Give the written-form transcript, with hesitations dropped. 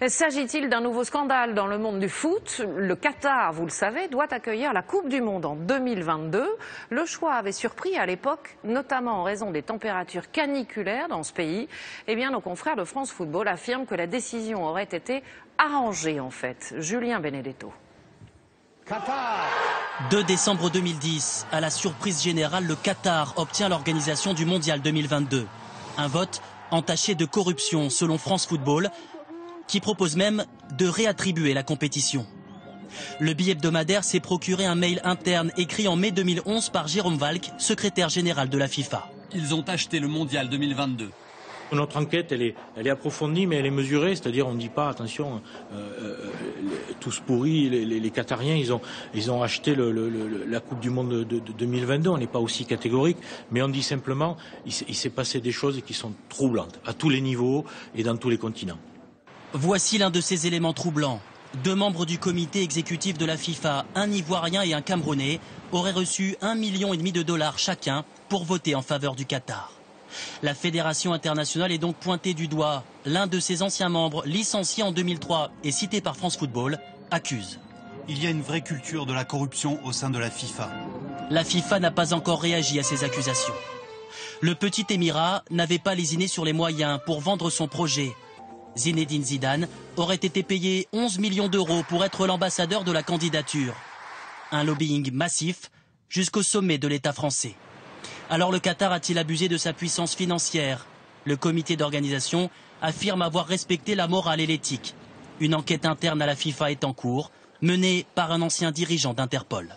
S'agit-il d'un nouveau scandale dans le monde du foot? Le Qatar, vous le savez, doit accueillir la Coupe du Monde en 2022. Le choix avait surpris à l'époque, notamment en raison des températures caniculaires dans ce pays. Eh bien, nos confrères de France Football affirment que la décision aurait été arrangée en fait. Julien Benedetto. 2 décembre 2010, à la surprise générale, le Qatar obtient l'organisation du Mondial 2022. Un vote entaché de corruption selon France Football, qui propose même de réattribuer la compétition. Le billet hebdomadaire s'est procuré un mail interne écrit en mai 2011 par Jérôme Valk, secrétaire général de la FIFA. Ils ont acheté le Mondial 2022. Notre enquête, elle est approfondie, mais elle est mesurée. C'est-à-dire, on ne dit pas, attention, tous pourris, les Qatariens, ils ont acheté la Coupe du Monde de 2022. On n'est pas aussi catégorique, mais on dit simplement, il s'est passé des choses qui sont troublantes, à tous les niveaux et dans tous les continents. Voici l'un de ces éléments troublants. 2 membres du comité exécutif de la FIFA, un Ivoirien et un Camerounais, auraient reçu 1,5 million de dollars chacun pour voter en faveur du Qatar. La fédération internationale est donc pointée du doigt. L'un de ses anciens membres, licencié en 2003 et cité par France Football, accuse. Il y a une vraie culture de la corruption au sein de la FIFA. La FIFA n'a pas encore réagi à ces accusations. Le petit Émirat n'avait pas lésiné sur les moyens pour vendre son projet. Zinedine Zidane aurait été payé 11 millions d'euros pour être l'ambassadeur de la candidature. Un lobbying massif jusqu'au sommet de l'État français. Alors le Qatar a-t-il abusé de sa puissance financière? Le comité d'organisation affirme avoir respecté la morale et l'éthique. Une enquête interne à la FIFA est en cours, menée par un ancien dirigeant d'Interpol.